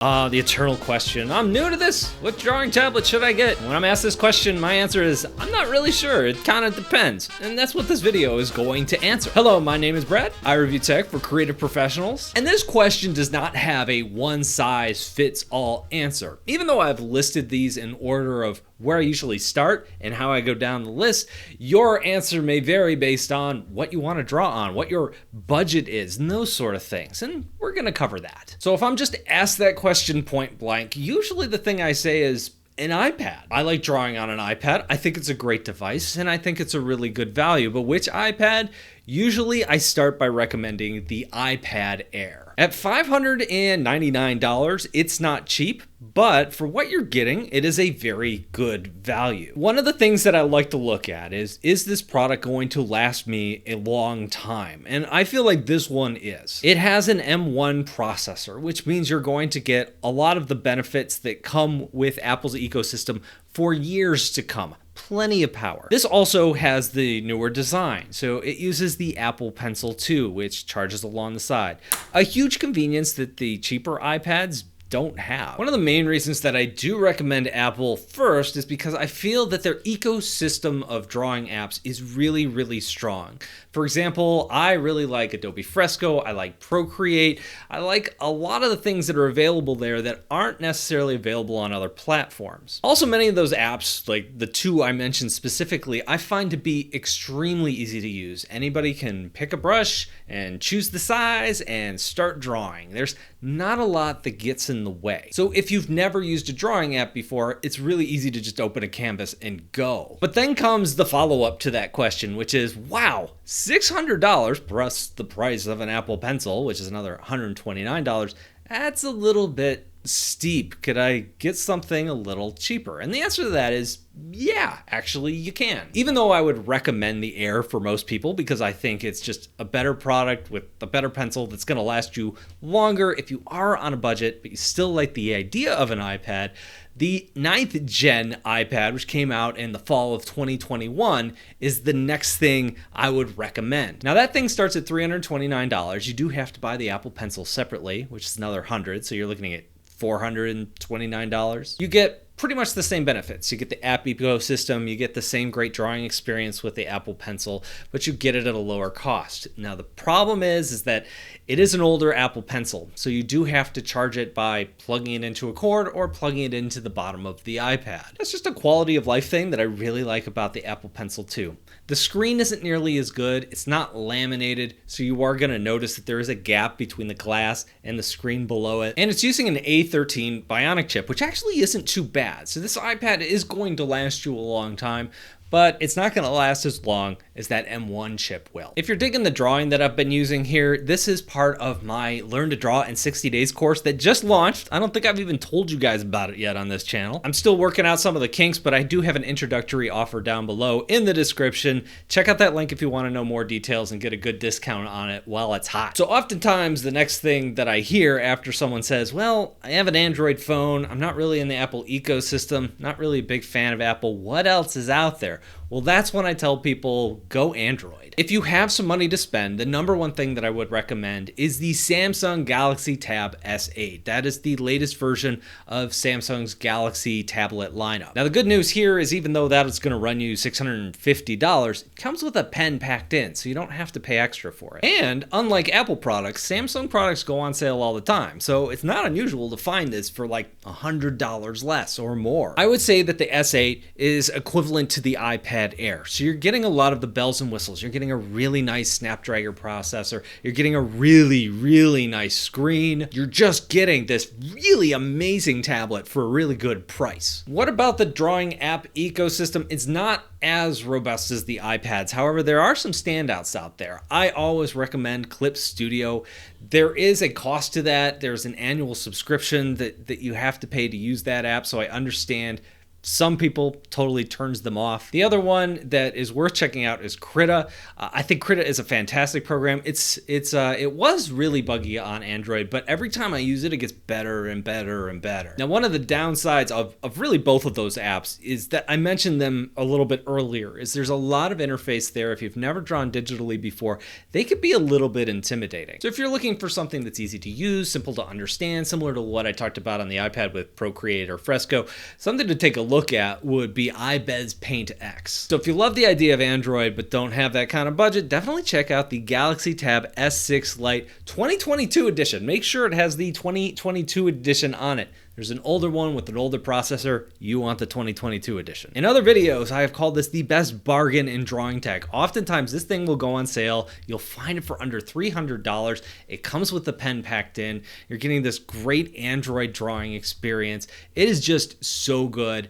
The eternal question. I'm new to this. What drawing tablet should I get? When I'm asked this question, my answer is, I'm not really sure. It kind of depends. And that's what this video is going to answer. Hello, my name is Brad. I review tech for creative professionals. And this question does not have a one-size-fits-all answer. Even though I've listed these in order of where I usually start and how I go down the list, your answer may vary based on what you want to draw on, what your budget is, and those sort of things. And we're going to cover that. So if I'm just asked that question point blank, usually the thing I say is an iPad. I like drawing on an iPad. I think it's a great device and I think it's a really good value. But which iPad? Usually I start by recommending the iPad Air. At $599, it's not cheap, but for what you're getting, it is a very good value. One of the things that I like to look at is this product going to last me a long time? And I feel like this one is. It has an M1 processor, which means you're going to get a lot of the benefits that come with Apple's ecosystem for years to come. Plenty of power. This also has the newer design, so it uses the Apple Pencil 2, which charges along the side. A huge convenience that the cheaper iPads don't have. One of the main reasons that I do recommend Apple first is because I feel that their ecosystem of drawing apps is really, really strong. For example, I really like Adobe Fresco, I like Procreate, I like a lot of the things that are available there that aren't necessarily available on other platforms. Also, many of those apps, like the two I mentioned specifically, I find to be extremely easy to use. Anybody can pick a brush and choose the size and start drawing. There's not a lot that gets in the way. So if you've never used a drawing app before, it's really easy to just open a canvas and go. But then comes the follow-up to that question, which is, wow, $600 plus the price of an Apple Pencil, which is another $129, that's a little bit steep. Could I get something a little cheaper? And the answer to that is, yeah, actually you can. Even though I would recommend the Air for most people because I think it's just a better product with a better pencil that's going to last you longer if you are on a budget, but you still like the idea of an iPad, the 9th gen iPad, which came out in the fall of 2021, is the next thing I would recommend. Now that thing starts at $329. You do have to buy the Apple Pencil separately, which is another $100, so you're looking at $429. You get pretty much the same benefits. You get the app ecosystem, you get the same great drawing experience with the Apple Pencil, but you get it at a lower cost. Now the problem is that it is an older Apple Pencil, so you do have to charge it by plugging it into a cord or plugging it into the bottom of the iPad. That's just a quality of life thing that I really like about the Apple Pencil 2. The screen isn't nearly as good, it's not laminated, so you are going to notice that there is a gap between the glass and the screen below it. And it's using an A13 Bionic chip, which actually isn't too bad. So this iPad is going to last you a long time, but it's not going to last as long as that M1 chip will. If you're digging the drawing that I've been using here, this is part of my Learn to Draw in 60 Days course that just launched. I don't think I've even told you guys about it yet on this channel. I'm still working out some of the kinks, but I do have an introductory offer down below in the description. Check out that link if you want to know more details and get a good discount on it while it's hot. So oftentimes the next thing that I hear after someone says, well, I have an Android phone, I'm not really in the Apple ecosystem, not really a big fan of Apple, what else is out there? Well, that's when I tell people, go Android. If you have some money to spend, the number one thing that I would recommend is the Samsung Galaxy Tab S8. That is the latest version of Samsung's Galaxy tablet lineup. Now, the good news here is even though that is going to run you $650, it comes with a pen packed in, so you don't have to pay extra for it. And unlike Apple products, Samsung products go on sale all the time, so it's not unusual to find this for like $100 less or more. I would say that the S8 is equivalent to the iPad Air. So you're getting a lot of the bells and whistles. You're getting a really nice Snapdragon processor. You're getting a really, really nice screen. You're just getting this really amazing tablet for a really good price. What about the drawing app ecosystem? It's not as robust as the iPads. However, there are some standouts out there. I always recommend Clip Studio. There is a cost to that. There's an annual subscription that you have to pay to use that app, so I understand Some people totally turns them off. The other one that is worth checking out is Krita. I think Krita is a fantastic program. It was really buggy on Android, but every time I use it, it gets better and better and better. Now, one of the downsides of really both of those apps is that I mentioned them a little bit earlier, is there's a lot of interface there. If you've never drawn digitally before, they could be a little bit intimidating. So if you're looking for something that's easy to use, simple to understand, similar to what I talked about on the iPad with Procreate or Fresco, something to take a look at would be iBed's Paint X. So if you love the idea of Android but don't have that kind of budget, definitely check out the Galaxy Tab S6 Lite 2022 edition. Make sure it has the 2022 edition on it. There's an older one with an older processor. You want the 2022 edition. In other videos, I have called this the best bargain in drawing tech. Oftentimes, this thing will go on sale. You'll find it for under $300. It comes with the pen packed in. You're getting this great Android drawing experience. It is just so good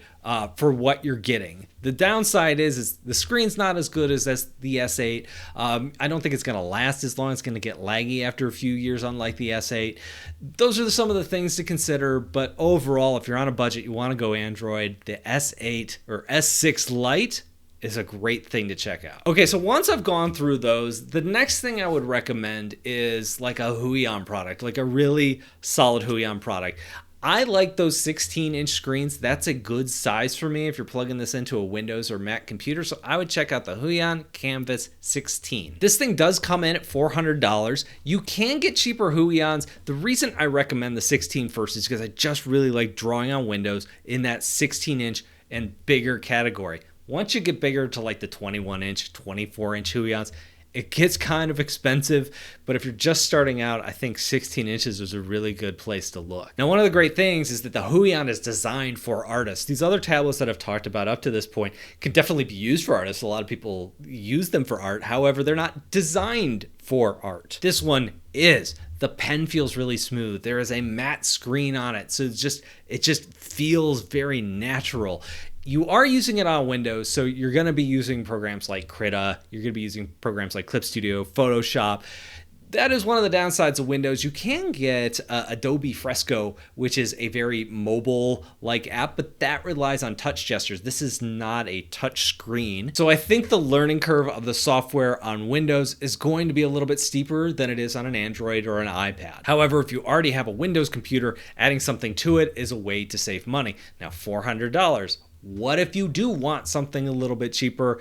for what you're getting. The downside is the screen's not as good as the S8. I don't think it's going to last as long. It's going to get laggy after a few years, unlike the S8. Those are some of the things to consider, but overall, if you're on a budget, you want to go Android, the S8 or S6 Lite is a great thing to check out. Okay, so once I've gone through those, the next thing I would recommend is like a HUION product, like a really solid HUION product. I like those 16-inch screens. That's a good size for me if you're plugging this into a Windows or Mac computer. So I would check out the HUION Canvas 16. This thing does come in at $400. You can get cheaper HUIONs. The reason I recommend the 16 first is because I just really like drawing on Windows in that 16-inch and bigger category. Once you get bigger to like the 21-inch, 24-inch HUIONs, it gets kind of expensive, but if you're just starting out, I think 16 inches is a really good place to look. Now, one of the great things is that the HUION is designed for artists. These other tablets that I've talked about up to this point can definitely be used for artists. A lot of people use them for art. However, they're not designed for art. This one is. The pen feels really smooth. There is a matte screen on it, so it just feels very natural. You are using it on Windows, so you're going to be using programs like Krita. You're going to be using programs like Clip Studio, Photoshop. That is one of the downsides of Windows. You can get Adobe Fresco, which is a very mobile-like app, but that relies on touch gestures. This is not a touch screen. So I think the learning curve of the software on Windows is going to be a little bit steeper than it is on an Android or an iPad. However, if you already have a Windows computer, adding something to it is a way to save money. Now, $400. What if you do want something a little bit cheaper?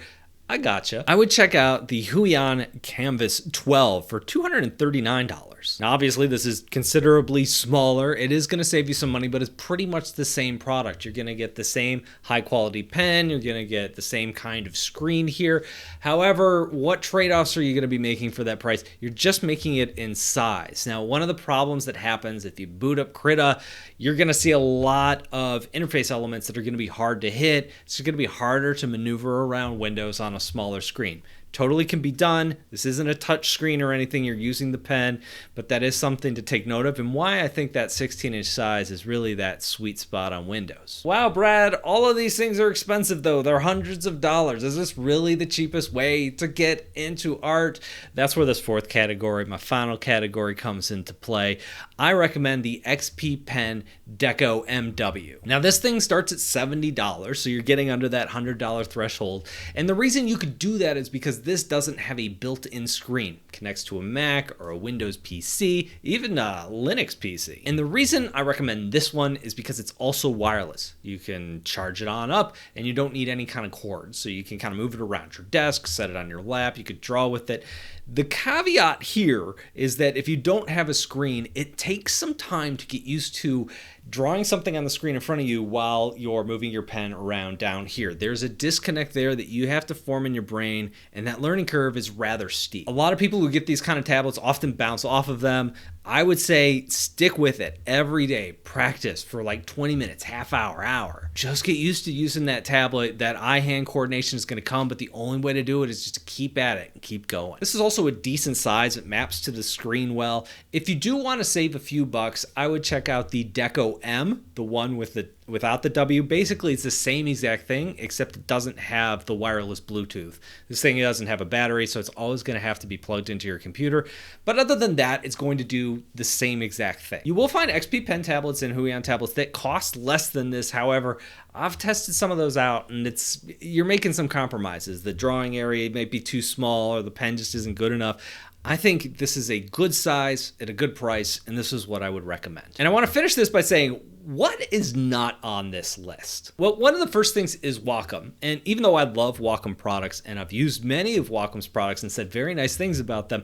I gotcha. I would check out the HUION Canvas 12 for $239. Now, obviously, this is considerably smaller. It is going to save you some money, but it's pretty much the same product. You're going to get the same high-quality pen. You're going to get the same kind of screen here. However, what trade-offs are you going to be making for that price? You're just making it in size. Now, one of the problems that happens if you boot up Krita, you're going to see a lot of interface elements that are going to be hard to hit. It's going to be harder to maneuver around Windows on a smaller screen. Totally can be done. This isn't a touch screen or anything. You're using the pen, but that is something to take note of and why I think that 16-inch size is really that sweet spot on Windows. Wow, Brad, all of these things are expensive though. They're hundreds of dollars. Is this really the cheapest way to get into art? That's where this fourth category, my final category, comes into play. I recommend the XP Pen DECO MW. Now, this thing starts at $70, so you're getting under that $100 threshold. And the reason you could do that is because this doesn't have a built-in screen. It connects to a Mac or a Windows PC, even a Linux PC. And the reason I recommend this one is because it's also wireless. You can charge it on up and you don't need any kind of cord. So you can kind of move it around your desk, set it on your lap, you could draw with it. The caveat here is that if you don't have a screen, it takes some time to get used to drawing something on the screen in front of you while you're moving your pen around down here. There's a disconnect there that you have to form in your brain, and that learning curve is rather steep. A lot of people who get these kind of tablets often bounce off of them. I would say stick with it every day. Practice for like 20 minutes, half hour. Just get used to using that tablet. That eye-hand coordination is going to come, but the only way to do it is just to keep at it and keep going. This is also also a decent size. It maps to the screen well. If you do want to save a few bucks, I would check out the DECO M, the one without the W. Basically, it's the same exact thing, except it doesn't have the wireless Bluetooth. This thing doesn't have a battery, so it's always going to have to be plugged into your computer. But other than that, it's going to do the same exact thing. You will find XP pen tablets and HUION tablets that cost less than this. However, I've tested some of those out, and you're making some compromises. The drawing area might be too small, or the pen just isn't good enough. I think this is a good size at a good price, and this is what I would recommend. And I want to finish this by saying, what is not on this list? Well, one of the first things is Wacom. And even though I love Wacom products, and I've used many of Wacom's products and said very nice things about them,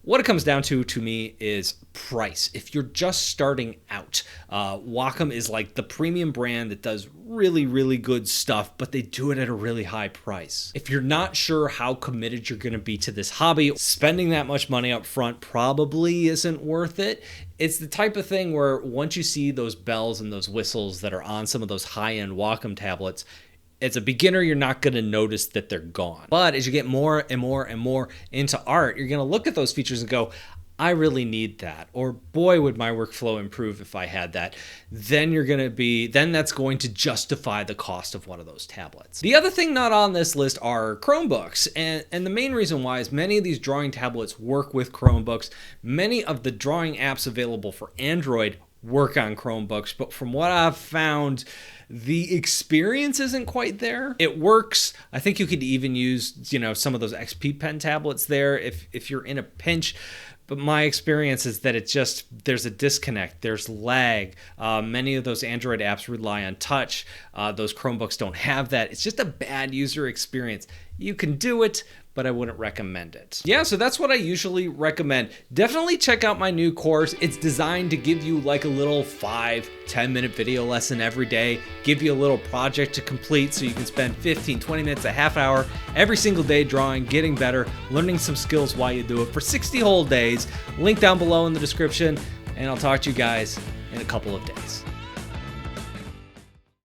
what it comes down to me is price. If you're just starting out, Wacom is like the premium brand that does really, really good stuff, but they do it at a really high price. If you're not sure how committed you're going to be to this hobby, spending that much money up front probably isn't worth it. It's the type of thing where once you see those bells and those whistles that are on some of those high-end Wacom tablets, as a beginner, you're not going to notice that they're gone. But as you get more and more and more into art, you're going to look at those features and go, I really need that. Or boy, would my workflow improve if I had that. Then that's going to justify the cost of one of those tablets. The other thing not on this list are Chromebooks. And the main reason why is many of these drawing tablets work with Chromebooks. Many of the drawing apps available for Android work on Chromebooks, but from what I've found, the experience isn't quite there. It works. I think you could even use, some of those XP pen tablets there if you're in a pinch. But my experience is that there's a disconnect, there's lag. Many of those Android apps rely on touch. Those Chromebooks don't have that. It's just a bad user experience. You can do it, but I wouldn't recommend it. Yeah, so that's what I usually recommend. Definitely check out my new course. It's designed to give you like a little 5-10 minute video lesson every day, give you a little project to complete so you can spend 15-20 minutes, a half hour every single day drawing, getting better, learning some skills while you do it for 60 whole days. Link down below in the description, and I'll talk to you guys in a couple of days.